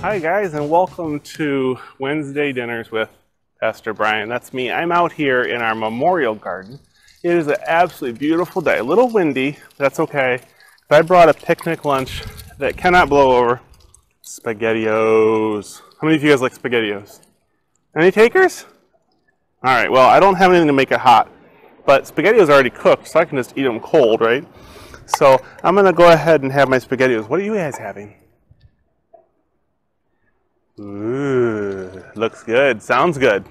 Hi guys, and welcome to Wednesday Dinners with Pastor Brian. That's me. I'm out here in our memorial garden. It is an absolutely beautiful day. A little windy, but that's okay. I brought a picnic lunch that cannot blow over. SpaghettiOs. How many of you guys like SpaghettiOs? Any takers? All right, well, I don't have anything to make it hot, but SpaghettiOs are already cooked, so I can just eat them cold, right? So I'm gonna go ahead and have my SpaghettiOs. What are you guys having? Ooh, looks good, sounds good.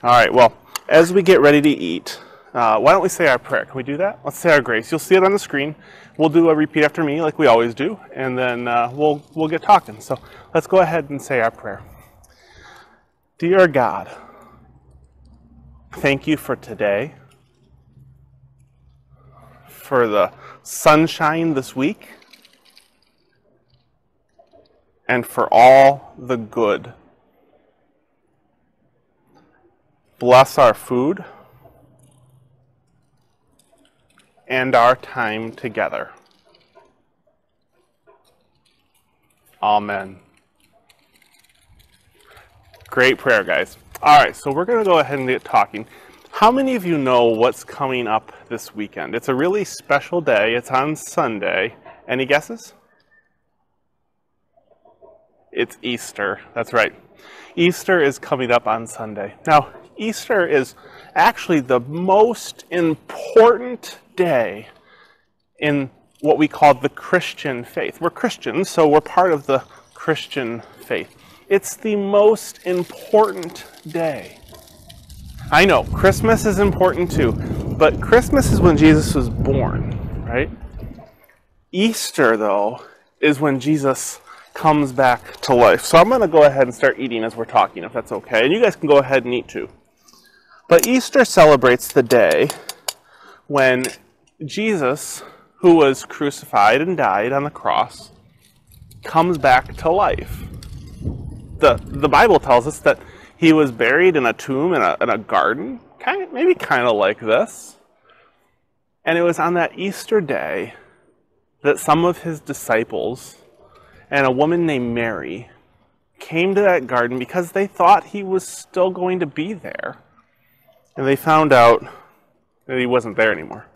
All right, well, as we get ready to eat, why don't we say our prayer? Can we do that? Let's say our grace. You'll see it on the screen. We'll do a repeat after me like we always do, and then we'll get talking. So let's go ahead and say our prayer. Dear God, thank you for today, for the sunshine this week, and for all the good. Bless our food and our time together. Amen. Great prayer, guys. All right, so we're going to go ahead and get talking. How many of you know what's coming up this weekend? It's a really special day. It's on Sunday. Any guesses? It's Easter. That's right. Easter is coming up on Sunday. Now, Easter is actually the most important day in what we call the Christian faith. We're Christians, so we're part of the Christian faith. It's the most important day. I know, Christmas is important too, but Christmas is when Jesus was born, right? Easter, though, is when Jesus comes back to life. So I'm going to go ahead and start eating as we're talking, if that's okay. And you guys can go ahead and eat too. But Easter celebrates the day when Jesus, who was crucified and died on the cross, comes back to life. The Bible tells us that he was buried in a tomb in a garden, maybe kind of like this. And it was on that Easter day that some of his disciples and a woman named Mary came to that garden because they thought he was still going to be there. And they found out that he wasn't there anymore.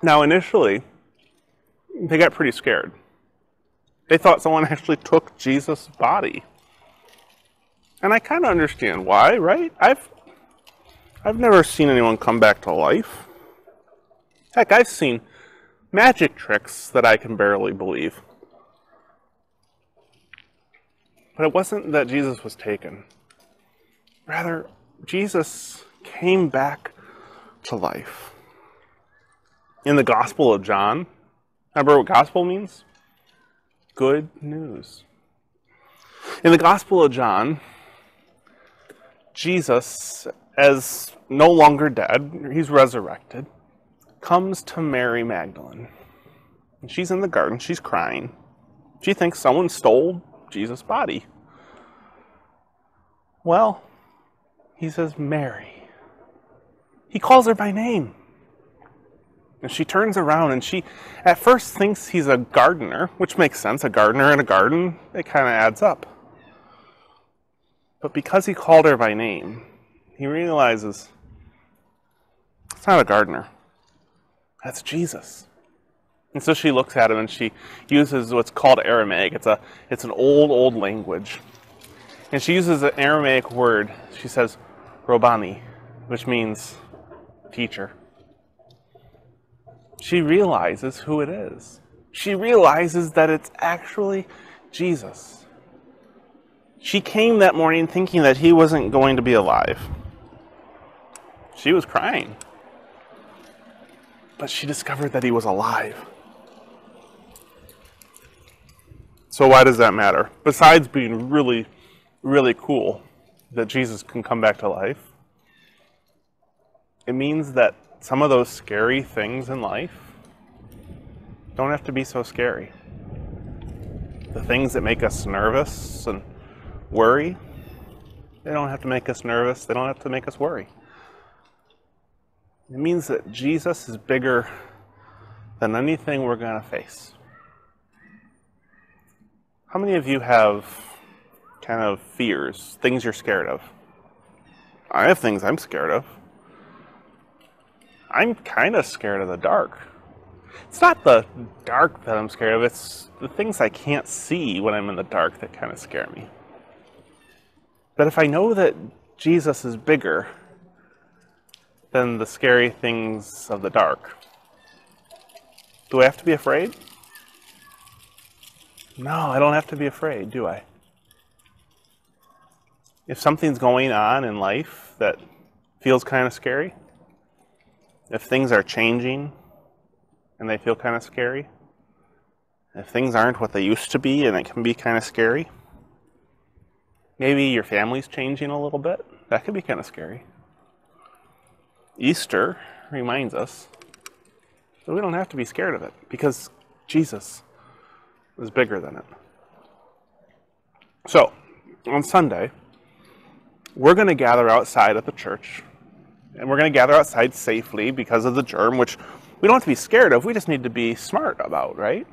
Now, initially, they got pretty scared. They thought someone actually took Jesus' body. And I kind of understand why, right? I've never seen anyone come back to life. Heck, I've seen magic tricks that I can barely believe. But it wasn't that Jesus was taken. Rather, Jesus came back to life. In the Gospel of John, remember what gospel means? Good news. In the Gospel of John, Jesus, as no longer dead, he's resurrected, comes to Mary Magdalene. And she's in the garden, she's crying. She thinks someone stole Jesus' body. Well, he says, Mary. He calls her by name. And she turns around and she at first thinks he's a gardener, which makes sense. A gardener in a garden, it kind of adds up. But because he called her by name, he realizes it's not a gardener. That's Jesus. And so she looks at him and she uses what's called Aramaic. It's an old language. And she uses an Aramaic word. She says, Robani, which means teacher. She realizes who it is. She realizes that it's actually Jesus. She came that morning thinking that he wasn't going to be alive. She was crying. But she discovered that he was alive. So why does that matter? Besides being really, really cool that Jesus can come back to life, it means that some of those scary things in life don't have to be so scary. The things that make us nervous and worry, they don't have to make us nervous. They don't have to make us worry. It means that Jesus is bigger than anything we're going to face. How many of you have kind of fears, things you're scared of? I have things I'm scared of. I'm kind of scared of the dark. It's not the dark that I'm scared of, it's the things I can't see when I'm in the dark that kind of scare me. But if I know that Jesus is bigger than the scary things of the dark, do I have to be afraid? No, I don't have to be afraid, do I? If something's going on in life that feels kind of scary, if things are changing and they feel kind of scary, if things aren't what they used to be and it can be kind of scary, maybe your family's changing a little bit, that could be kind of scary. Easter reminds us that we don't have to be scared of it because Jesus is bigger than it. So, on Sunday, we're going to gather outside at the church, and we're going to gather outside safely because of the germ, which we don't have to be scared of, we just need to be smart about, right?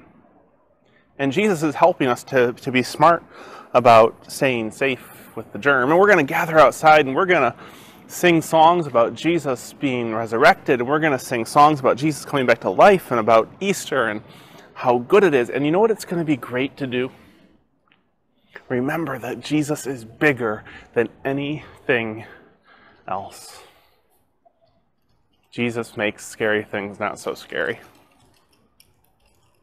And Jesus is helping us to be smart about staying safe with the germ. And we're going to gather outside, and we're going to sing songs about Jesus being resurrected, and we're going to sing songs about Jesus coming back to life and about Easter and how good it is. And you know what it's going to be great to do? Remember that Jesus is bigger than anything else. Jesus makes scary things not so scary.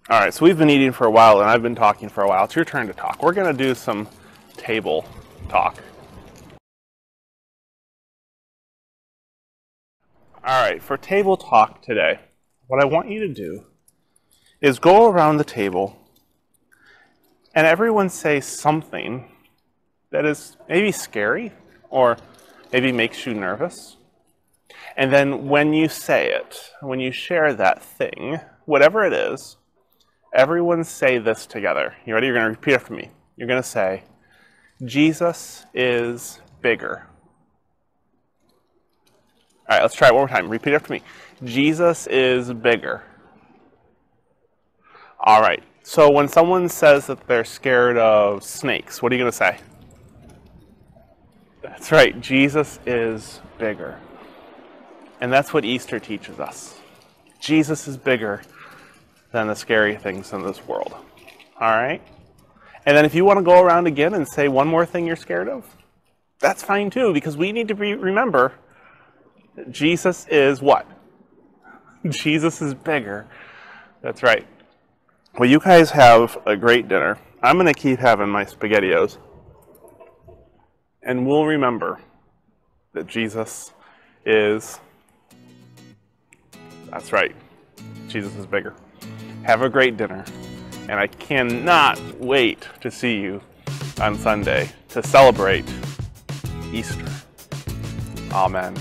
All right, so we've been eating for a while, and I've been talking for a while. It's your turn to talk. We're going to do some table talk. All right, for table talk today, what I want you to do is go around the table and everyone say something that is maybe scary or maybe makes you nervous. And then when you say it, when you share that thing, whatever it is, everyone say this together. You ready? You're going to repeat after me. You're going to say, Jesus is bigger. All right, let's try it one more time. Repeat after me. Jesus is bigger. All right. So when someone says that they're scared of snakes, what are you going to say? That's right. Jesus is bigger. And that's what Easter teaches us. Jesus is bigger than the scary things in this world. All right? And then if you want to go around again and say one more thing you're scared of, that's fine too, because we need to remember that Jesus is what? Jesus is bigger. That's right. Well, you guys have a great dinner. I'm going to keep having my SpaghettiOs. And we'll remember that Jesus is... That's right. Jesus is bigger. Have a great dinner. And I cannot wait to see you on Sunday to celebrate Easter. Amen.